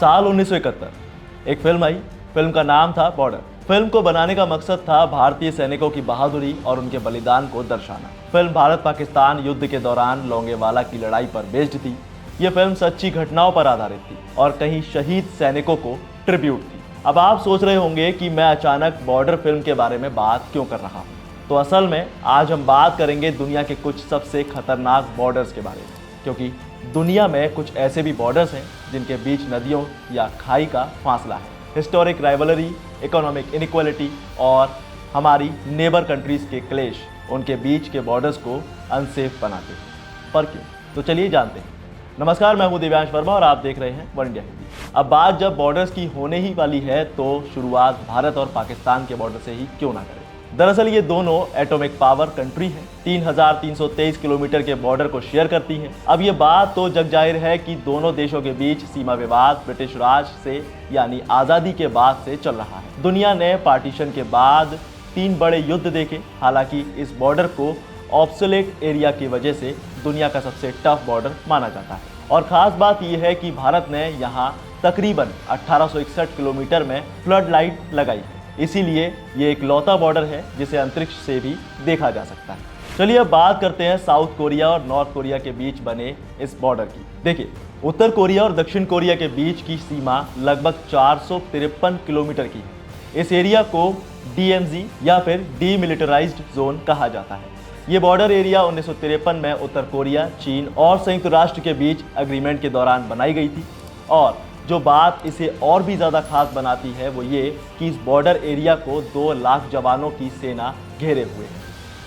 साल 1971 एक फिल्म आई। फिल्म का नाम था बॉर्डर। फिल्म को बनाने का मकसद था भारतीय सैनिकों की बहादुरी और उनके बलिदान को दर्शाना। फिल्म भारत पाकिस्तान युद्ध के दौरान लोंगेवाला की लड़ाई पर बेस्ड थी। यह फिल्म सच्ची घटनाओं पर आधारित थी और कहीं शहीद सैनिकों को ट्रिब्यूट थी। अब आप सोच रहे होंगे कि मैं अचानक बॉर्डर फिल्म के बारे में बात क्यों कर रहा हूँ। तो असल में आज हम बात करेंगे दुनिया के कुछ सबसे खतरनाक बॉर्डर्स के बारे में, क्योंकि दुनिया में कुछ ऐसे भी बॉर्डर्स हैं जिनके बीच नदियों या खाई का फासला है। हिस्टोरिक राइवलरी, इकोनॉमिक इनइक्वालिटी और हमारी नेबर कंट्रीज के क्लेश उनके बीच के बॉर्डर्स को अनसेफ बनाते हैं। पर क्यों? तो चलिए जानते हैं। नमस्कार, मैं हूं दिव्यांश वर्मा और आप देख रहे हैं वन इंडिया हिंदी। अब बात जब बॉर्डर्स की होने ही वाली है तो शुरुआत भारत और पाकिस्तान के बॉर्डर से ही क्यों ना करें। दरअसल ये दोनों एटॉमिक पावर कंट्री हैं, 3323 किलोमीटर के बॉर्डर को शेयर करती हैं। अब ये बात तो जग जाहिर है कि दोनों देशों के बीच सीमा विवाद ब्रिटिश राज से यानी आज़ादी के बाद से चल रहा है। दुनिया ने पार्टीशन के बाद 3 बड़े युद्ध देखे। हालांकि इस बॉर्डर को ऑब्सोलेट एरिया की वजह से दुनिया का सबसे टफ बॉर्डर माना जाता है। और ख़ास बात यह है कि भारत ने यहाँ तकरीबन 1861 किलोमीटर में फ्लड लाइट लगाई है। इसीलिए ये एक लौता बॉर्डर है जिसे अंतरिक्ष से भी देखा जा सकता है। चलिए अब बात करते हैं साउथ कोरिया और नॉर्थ कोरिया के बीच बने इस बॉर्डर की। देखिए, उत्तर कोरिया और दक्षिण कोरिया के बीच की सीमा लगभग 453 किलोमीटर की है। इस एरिया को DMZ या फिर डीमिलिटराइज्ड जोन कहा जाता है। ये बॉर्डर एरिया 1953 में उत्तर कोरिया, चीन और संयुक्त राष्ट्र के बीच एग्रीमेंट के दौरान बनाई गई थी। और जो बात इसे और भी ज़्यादा खास बनाती है वो ये कि इस बॉर्डर एरिया को 2 लाख जवानों की सेना घेरे हुए है,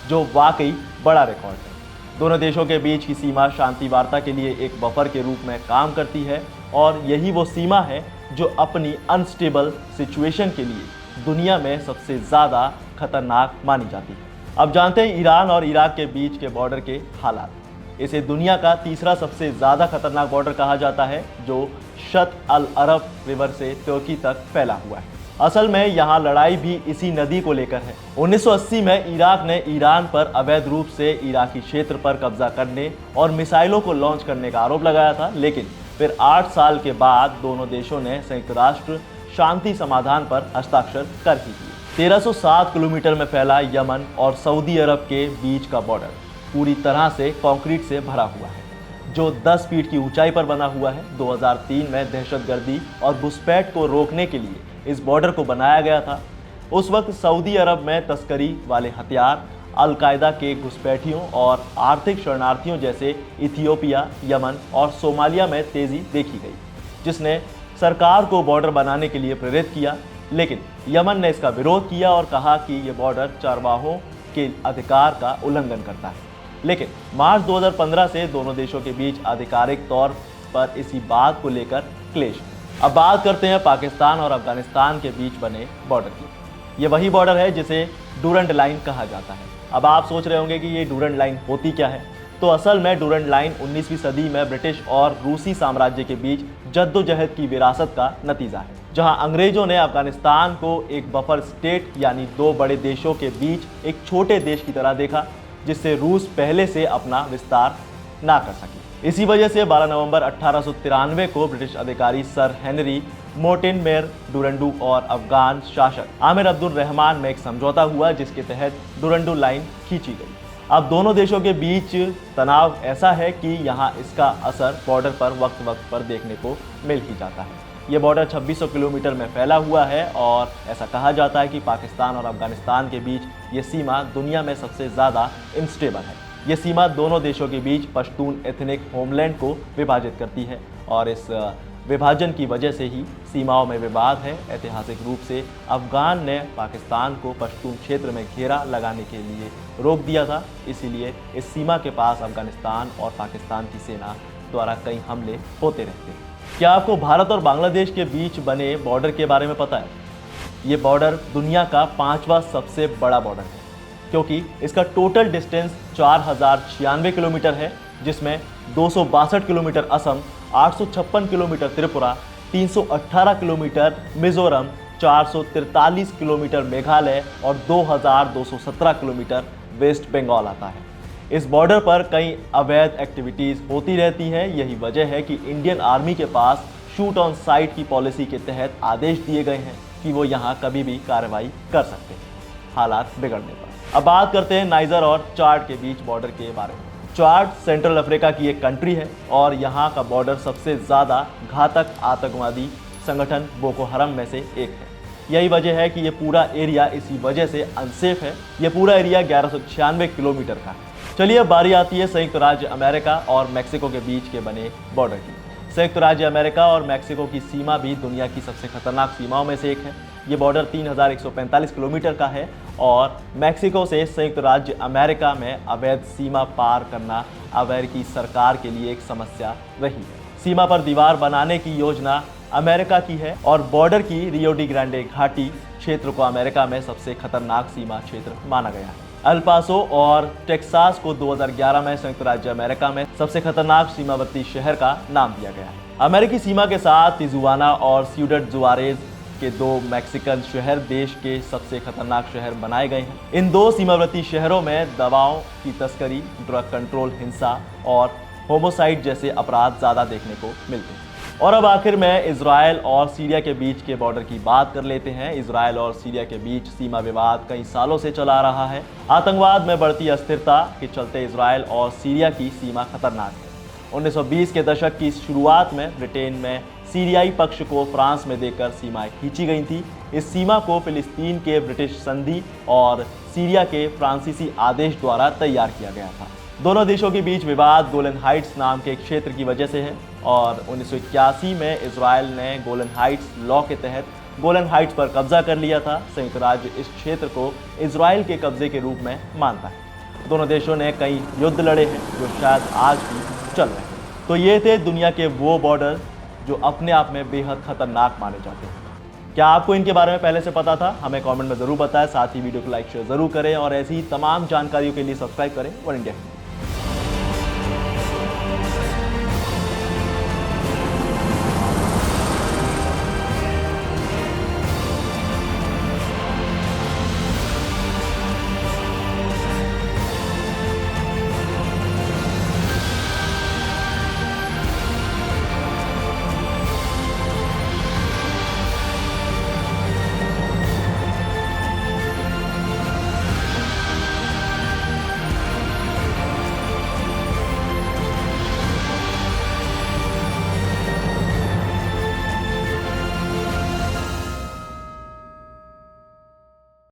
जो वाकई बड़ा रिकॉर्ड है। दोनों देशों के बीच की सीमा शांति वार्ता के लिए एक बफर के रूप में काम करती है और यही वो सीमा है जो अपनी अनस्टेबल सिचुएशन के लिए दुनिया में सबसे ज़्यादा खतरनाक मानी जाती है। अब जानते हैं ईरान और इराक के बीच के बॉर्डर के हालात। इसे दुनिया का तीसरा सबसे ज़्यादा खतरनाक बॉर्डर कहा जाता है, जो शत अल अरब रिवर से तुर्की तक फैला हुआ है। असल में यहाँ लड़ाई भी इसी नदी को लेकर है। 1980 में इराक ने ईरान पर अवैध रूप से इराकी क्षेत्र पर कब्जा करने और मिसाइलों को लॉन्च करने का आरोप लगाया था, लेकिन फिर 8 साल के बाद दोनों देशों ने संयुक्त राष्ट्र शांति समाधान पर हस्ताक्षर कर ही दिए। 1307 किलोमीटर में फैला यमन और सऊदी अरब के बीच का बॉर्डर पूरी तरह से कंक्रीट से भरा हुआ है, जो 10 फीट की ऊंचाई पर बना हुआ है। 2003 में दहशतगर्दी और घुसपैठ को रोकने के लिए इस बॉर्डर को बनाया गया था। उस वक्त सऊदी अरब में तस्करी वाले हथियार, अल-कायदा के घुसपैठियों और आर्थिक शरणार्थियों जैसे इथियोपिया, यमन और सोमालिया में तेज़ी देखी गई, जिसने सरकार को बॉर्डर बनाने के लिए प्रेरित किया। लेकिन यमन ने इसका विरोध किया और कहा कि ये बॉर्डर चरवाहों के अधिकार का उल्लंघन करता है। लेकिन मार्च 2015 से दोनों देशों के बीच आधिकारिक तौर पर इसी बात को लेकर क्लेश। अब बात करते हैं पाकिस्तान और अफगानिस्तान के बीच बने बॉर्डर की। ये वही बॉर्डर है जिसे डूरंड लाइन कहा जाता है। अब आप सोच रहे होंगे कि ये डूरंड लाइन होती क्या है। तो असल में डूरंड लाइन 19वीं सदी में ब्रिटिश और रूसी साम्राज्य के बीच जद्दोजहद की विरासत का नतीजा है, जहां अंग्रेजों ने अफगानिस्तान को एक बफर स्टेट यानी 2 बड़े देशों के बीच एक छोटे देश की तरह देखा, जिससे रूस पहले से अपना विस्तार ना कर सके। इसी वजह से 12 नवंबर 1893 को ब्रिटिश अधिकारी सर हेनरी मोर्टिमर डूरंडू और अफगान शासक आमिर अब्दुल रहमान में एक समझौता हुआ, जिसके तहत डूरंडू लाइन खींची गई। अब दोनों देशों के बीच तनाव ऐसा है कि यहाँ इसका असर बॉर्डर पर वक्त वक्त पर देखने को मिल ही जाता है। ये बॉर्डर 2600 किलोमीटर में फैला हुआ है और ऐसा कहा जाता है कि पाकिस्तान और अफगानिस्तान के बीच ये सीमा दुनिया में सबसे ज़्यादा अनस्टेबल है। ये सीमा दोनों देशों के बीच पश्तून एथनिक होमलैंड को विभाजित करती है और इस विभाजन की वजह से ही सीमाओं में विवाद है। ऐतिहासिक रूप से अफगान ने पाकिस्तान को पश्तून क्षेत्र में घेरा लगाने के लिए रोक दिया था, इसीलिए इस सीमा के पास अफगानिस्तान और पाकिस्तान की सेना द्वारा कई हमले होते रहते हैं। क्या आपको भारत और बांग्लादेश के बीच बने बॉर्डर के बारे में पता है? ये बॉर्डर दुनिया का 5वां सबसे बड़ा बॉर्डर है, क्योंकि इसका टोटल डिस्टेंस 4096 किलोमीटर है, जिसमें 262 kilometre Assam, 856 kilometre Tripura, 318 kilometre Mizoram, 443 kilometre Meghalaya और 2217 किलोमीटर वेस्ट बंगाल आता है। इस बॉर्डर पर कई अवैध एक्टिविटीज़ होती रहती हैं। यही वजह है कि इंडियन आर्मी के पास शूट ऑन साइट की पॉलिसी के तहत आदेश दिए गए हैं कि वो यहाँ कभी भी कार्रवाई कर सकते हैं हालात बिगड़ने पर। अब बात करते हैं नाइजर और चाड के बीच बॉर्डर के बारे में। चाड सेंट्रल अफ्रीका की एक कंट्री है और यहाँ का बॉर्डर सबसे ज़्यादा घातक आतंकवादी संगठन बोको हरम में से एक है। यही वजह है कि ये पूरा एरिया इसी वजह से अनसेफ है। ये पूरा एरिया 1196 किलोमीटर का है। चलिए अब बारी आती है संयुक्त राज्य अमेरिका और मैक्सिको के बीच के बने बॉर्डर की। संयुक्त राज्य अमेरिका और मैक्सिको की सीमा भी दुनिया की सबसे खतरनाक सीमाओं में से एक है। ये बॉर्डर 3145 किलोमीटर का है और मैक्सिको से संयुक्त राज्य अमेरिका में अवैध सीमा पार करना अमेरिकी सरकार के लिए एक समस्या रही है। सीमा पर दीवार बनाने की योजना अमेरिका की है और बॉर्डर की रियो डी ग्रांडे घाटी क्षेत्र को अमेरिका में सबसे खतरनाक सीमा क्षेत्र माना गया है। एल पासो और टेक्सास को 2011 में संयुक्त राज्य अमेरिका में सबसे खतरनाक सीमावर्ती शहर का नाम दिया गया है। अमेरिकी सीमा के साथ तिजुआना और सिउडad जुआरेज के दो मैक्सिकन शहर देश के सबसे खतरनाक शहर बनाए गए हैं। इन दो सीमावर्ती शहरों में दवाओं की तस्करी, ड्रग कंट्रोल, हिंसा और होमोसाइड जैसे अपराध ज़्यादा देखने को मिलते हैं। और अब आखिर में इजराइल और सीरिया के बीच के बॉर्डर की बात कर लेते हैं। इजराइल और सीरिया के बीच सीमा विवाद कई सालों से चला रहा है। आतंकवाद में बढ़ती अस्थिरता के चलते इजराइल और सीरिया की सीमा खतरनाक है। 1920 के दशक की शुरुआत में ब्रिटेन में सीरियाई पक्ष को फ्रांस में देकर सीमाएं खींची गई थी। इस सीमा को फिलिस्तीन के ब्रिटिश संधि और सीरिया के फ्रांसीसी आदेश द्वारा तैयार किया गया था। दोनों देशों के बीच विवाद गोलन हाइट्स नाम के एक क्षेत्र की वजह से है और 1981 में इजराइल ने गोलन हाइट्स लॉ के तहत गोलन हाइट्स पर कब्जा कर लिया था। संयुक्त राज्य इस क्षेत्र को इजराइल के कब्जे के रूप में मानता है। दोनों देशों ने कई युद्ध लड़े हैं जो शायद आज भी चल रहे हैं। तो ये थे दुनिया के वो बॉर्डर जो अपने आप में बेहद खतरनाक माने जाते हैं। क्या आपको इनके बारे में पहले से पता था? हमें कमेंट में ज़रूर बताएं। साथ ही वीडियो को लाइक शेयर ज़रूर करें और ऐसी ही तमाम जानकारियों के लिए सब्सक्राइब करें वन इंडिया।